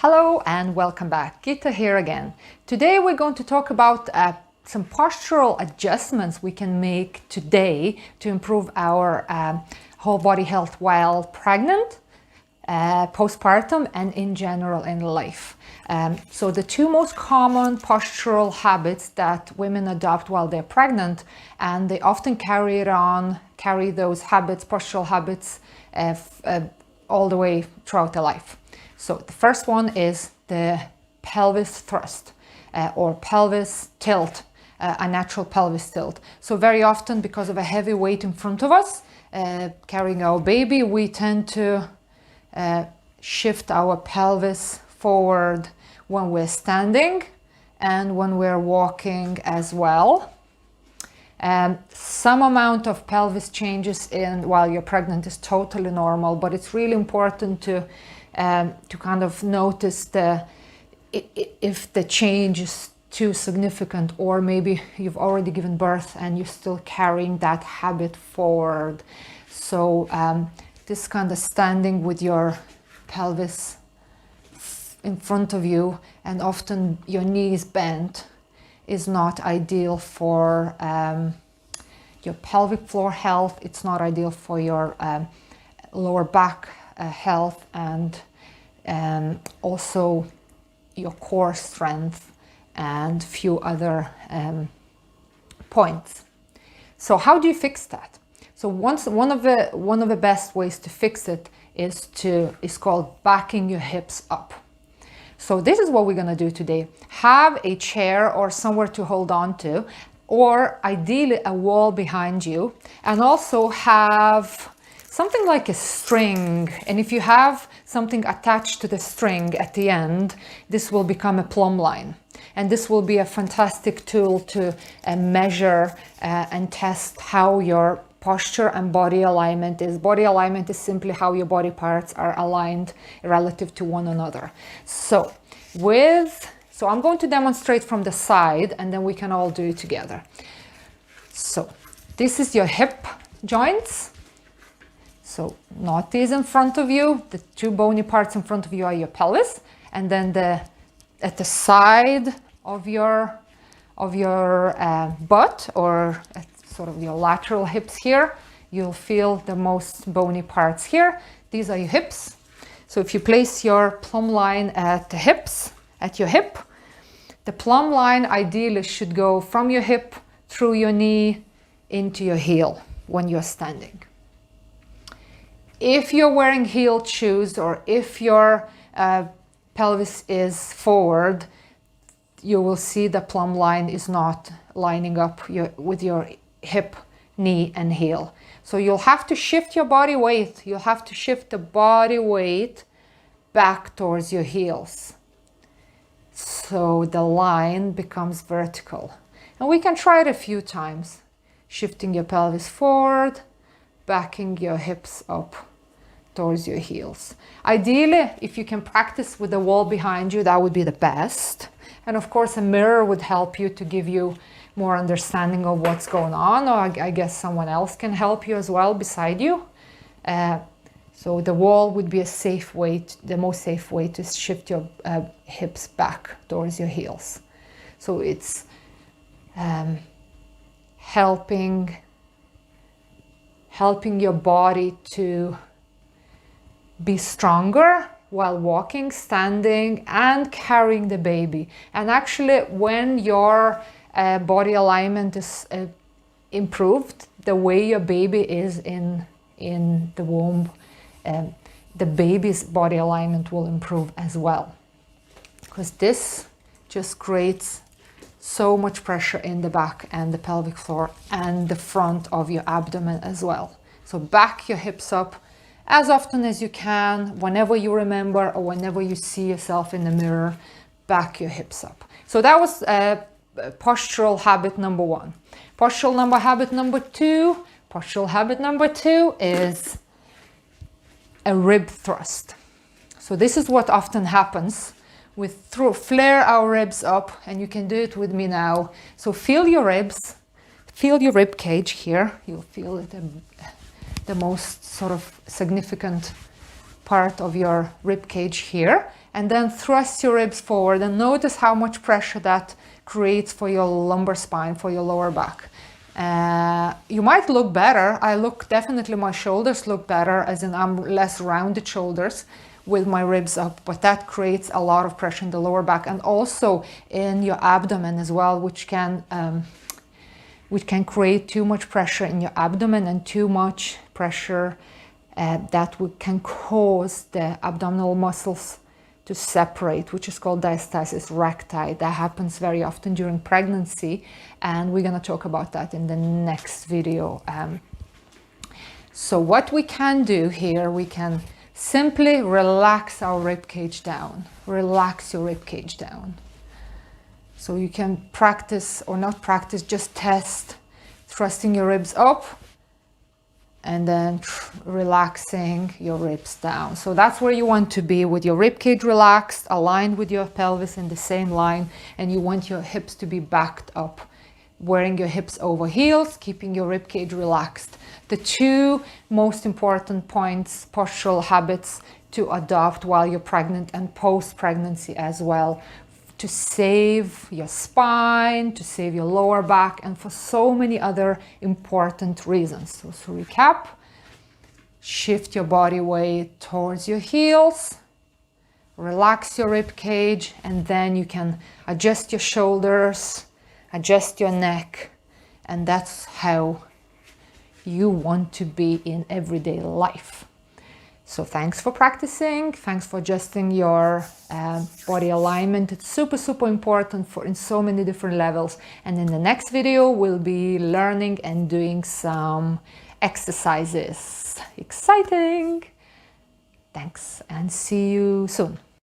Hello and welcome back. Gita here again. Today we're going to talk about some postural adjustments we can make today to improve our whole body health while pregnant, postpartum, and in general in life. So the two most common postural habits that women adopt while they're pregnant, and they often carry those habits, postural habits, all the way throughout their life. So the first one is the pelvis thrust or pelvis tilt, a natural pelvis tilt. So very often, because of a heavy weight in front of us, carrying our baby, we tend to shift our pelvis forward when we're standing and when we're walking as well. Some amount of pelvis changes while you're pregnant is totally normal, but it's really important to kind of notice if the change is too significant, or maybe you've already given birth and you're still carrying that habit forward. So this kind of standing with your pelvis in front of you and often your knees bent is not ideal for your pelvic floor health. It's not ideal for your lower back health, and also your core strength and few other points. So how do you fix that? So one of the best ways to fix it is called backing your hips up. So this is what we're going to do today. Have a chair or somewhere to hold on to, or ideally a wall behind you, and also have something like a string. And if you have something attached to the string at the end, this will become a plumb line. And this will be a fantastic tool to measure and test how your posture and body alignment is. Body alignment is simply how your body parts are aligned relative to one another. So I'm going to demonstrate from the side, and then we can all do it together. So this is your hip joints. So not these in front of you. The two bony parts in front of you are your pelvis, and then at the side of your butt, or at sort of your lateral hips here, you'll feel the most bony parts here. These are your hips. So if you place your plumb line at your hip, the plumb line ideally should go from your hip through your knee into your heel when you're standing. If you're wearing heeled shoes, or if your pelvis is forward, you will see the plumb line is not lining up with your hip, knee, and heel. So you'll have to shift your body weight. You'll have to shift the body weight back towards your heels, so the line becomes vertical. And we can try it a few times. Shifting your pelvis forward, backing your hips up towards your heels. Ideally, if you can practice with the wall behind you, that would be the best. And of course, a mirror would help you to give you more understanding of what's going on, or I guess someone else can help you as well beside you. So the wall would be the most safe way to shift your hips back towards your heels. So it's helping your body to be stronger while walking, standing, and carrying the baby. And actually, when your body alignment is improved, the way your baby is in the womb, the baby's body alignment will improve as well, because this just creates so much pressure in the back and the pelvic floor and the front of your abdomen as well. So back your hips up as often as you can, whenever you remember or whenever you see yourself in the mirror. Back your hips up. So that was postural habit number one. Postural habit number two is a rib thrust. So this is what often happens. We flare our ribs up, and you can do it with me now. So feel your ribs, feel your rib cage here. You'll feel it, the most sort of significant part of your rib cage here, and then thrust your ribs forward, and notice how much pressure that creates for your lumbar spine, for your lower back. You might look better. Definitely my shoulders look better, as in I'm less rounded shoulders with my ribs up, but that creates a lot of pressure in the lower back and also in your abdomen as well, which can create too much pressure in your abdomen, and too much pressure that can cause the abdominal muscles to separate, which is called diastasis recti. That happens very often during pregnancy, and we're going to talk about that in the next video. So what we can do here, we can simply relax our rib cage down. Relax your rib cage down. So you can practice, or not practice, just test thrusting your ribs up and then relaxing your ribs down. So that's where you want to be, with your rib cage relaxed, aligned with your pelvis in the same line, and you want your hips to be backed up, wearing your hips over heels, keeping your rib cage relaxed. The two most important points, postural habits to adopt while you're pregnant and post-pregnancy as well, to save your spine, to save your lower back, and for so many other important reasons. So to recap, shift your body weight towards your heels, relax your rib cage, and then you can adjust your shoulders, adjust your neck, and that's how you want to be in everyday life. So thanks for practicing, thanks for adjusting your body alignment. It's super, super important in so many different levels. And in the next video, we'll be learning and doing some exercises. Exciting! Thanks, and see you soon.